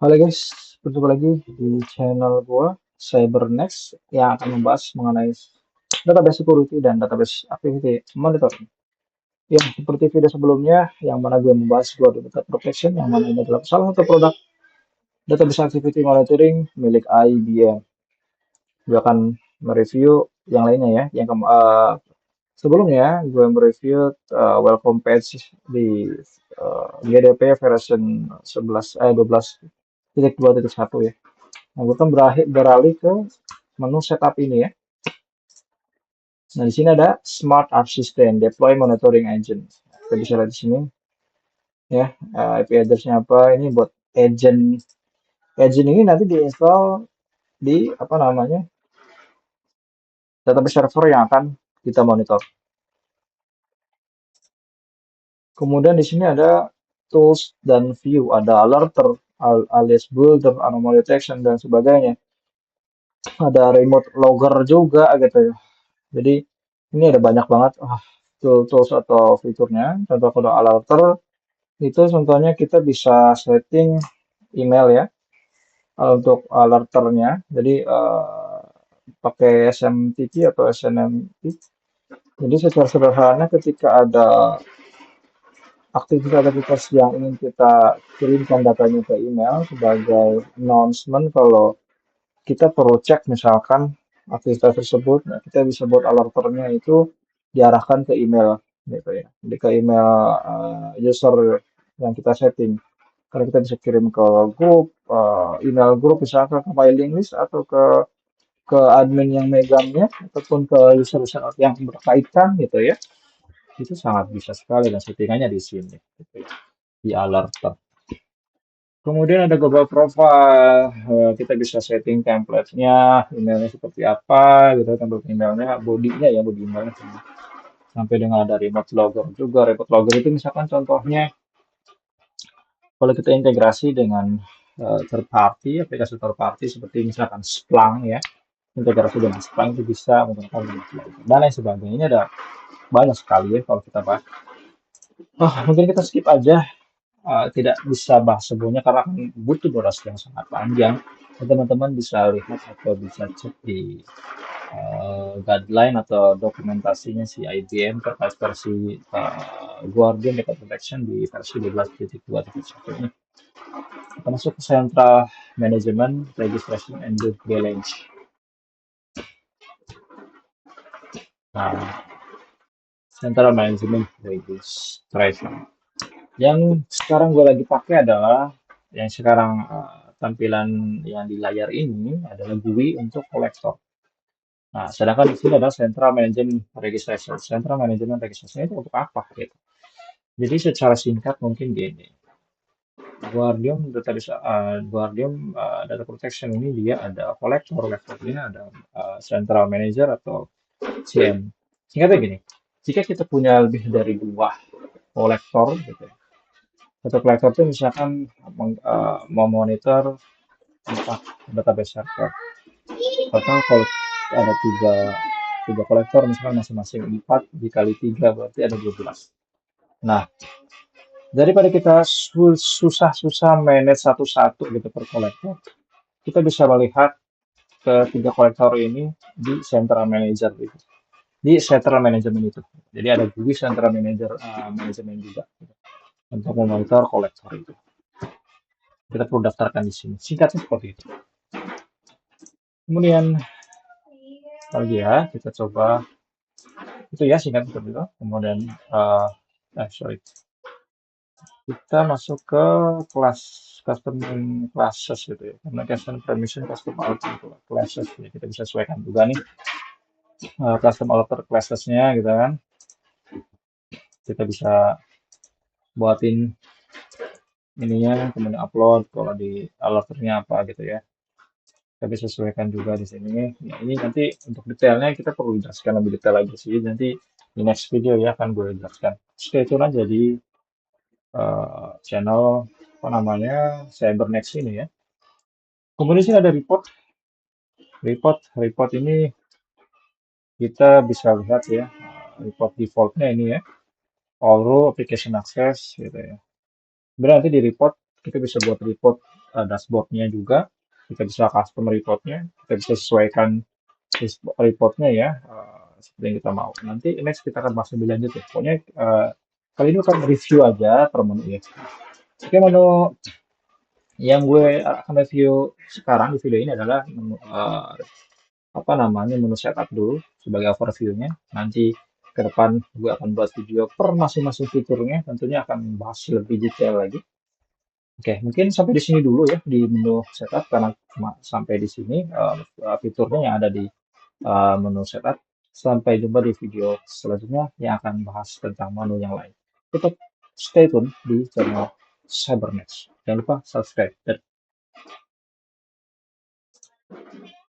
Halo guys, berjumpa lagi di channel gua Cybernext yang akan membahas mengenai database security dan database activity monitoring. Ya, seperti video sebelumnya yang mana gue membahas gua data protection yang mana ini adalah salah satu produk database activity monitoring milik IBM. Gue akan mereview yang lainnya ya, sebelumnya gue mereview welcome page di GDP version 11 12.2.1 ya. Nah, gue kan beralih ke menu setup ini ya. Nah, di sini ada Smart Assistant Deploy Monitoring Engine. Kita bisa lihat di sini ya, IP address-nya apa. Ini buat agent. Agent ini nanti diinstal di apa namanya? Database server yang akan kita monitor. Kemudian di sini ada tools dan view, ada alerter, alias builder, anomaly detection dan sebagainya. Ada remote logger juga gitu ya. Jadi ini ada banyak banget tools atau fiturnya. Contoh kalau alerter itu contohnya kita bisa setting email ya untuk alerternya. Jadi pakai SMTP atau SNMP. Jadi secara sederhana ketika ada aktivitas-aktivitas yang ingin kita kirimkan datanya ke email sebagai announcement kalau kita perlu cek misalkan aktivitas tersebut, nah kita bisa buat alerternya itu diarahkan ke email gitu ya. Jadi ke email user yang kita setting. Karena kita bisa kirim ke grup, email grup misalkan ke mailing list atau ke admin yang megangnya ataupun ke user-user yang berkaitan gitu ya. Itu sangat bisa sekali dan settingannya di sini gitu ya, di alerter. Kemudian ada Google Profile, kita bisa setting template-nya, emailnya seperti apa, gitu, template emailnya, body-nya ya, body emailnya. Sampai dengan ada remote logger juga. Remote logger itu misalkan contohnya, kalau kita integrasi dengan third party, aplikasi third party seperti misalkan Splunk ya, integrasi dengan Splunk itu bisa menggunakan remote logger. Dan lain sebagainya. Ini ada banyak sekali ya kalau kita bahas. Mungkin kita skip aja tidak bisa bahas semuanya karena akan butuh durasi yang sangat panjang. Teman-teman bisa lihat atau bisa cek di guideline atau dokumentasinya si IBM terkait versi Guardian Data Protection di versi 12.2.1 ini. Kita masuk ke Central Management Registration and Due Diligence. Nah, Central Management Registration. Yang sekarang gue lagi pakai adalah yang sekarang tampilan yang di layar ini adalah GUI untuk kolektor. Nah, sedangkan di sini adalah Central Management Registration. Central Management Registration itu untuk apa gitu? Jadi secara singkat mungkin gini. Guardian Data Protection ini dia ada kolektornya ada Central Manager atau CM. Singkatnya gini, jika kita punya lebih dari dua kolektor gitu, satu kolektor itu misalkan memonitor 4 database server. Total kalau ada tiga kolektor misalkan masing-masing 4 dikali 3 berarti ada 12. Nah, daripada kita susah-susah manage satu-satu gitu per kolektor, kita bisa melihat ketiga kolektor ini di central manager gitu. Di central management itu. Jadi ada GUI central manager manajemen juga gitu, untuk memonitor kolektor itu. Kita perlu daftarkan di sini. Singkatnya seperti itu. Kemudian lagi ya, kita coba itu ya singkat seperti itu. Kemudian sorry, kita masuk ke kelas custom classes gitu ya. Karena custom permission, custom alter classes ya. Kita bisa sesuaikan juga nih custom alter classesnya gitu kan. Kita bisa buatin ininya, kemudian upload kalau di alerternya apa gitu ya. Kita bisa sesuaikan juga di sini. Nah, ini nanti untuk detailnya kita perlu jelaskan lebih detail lagi sih. Nanti di next video ya akan gue jelaskan. Stay tune aja di channel apa namanya Cybernext ini ya. Kemudian sini ada report ini kita bisa lihat ya report defaultnya ini ya, all row application access gitu ya. Berarti di report kita bisa buat report dashboardnya juga. Kita bisa custom reportnya, kita bisa sesuaikan reportnya ya, seperti yang kita mau. Nanti next kita akan bahas lebih lanjut ya. Pokoknya kali ini akan review aja per menu EXP. Oke, menu yang gue akan review sekarang di video ini adalah menu, apa namanya, menu setup dulu sebagai overview-nya. Nanti ke depan gue akan buat video per masing-masing fiturnya, tentunya akan bahas lebih detail lagi. Oke, mungkin sampai di sini dulu ya di menu setup karena cuma sampai di sini fiturnya yang ada di menu setup. Sampai jumpa di video selanjutnya yang akan bahas tentang menu yang lain. Tetap stay tune di channel Cybernet. Jangan lupa subscribe dan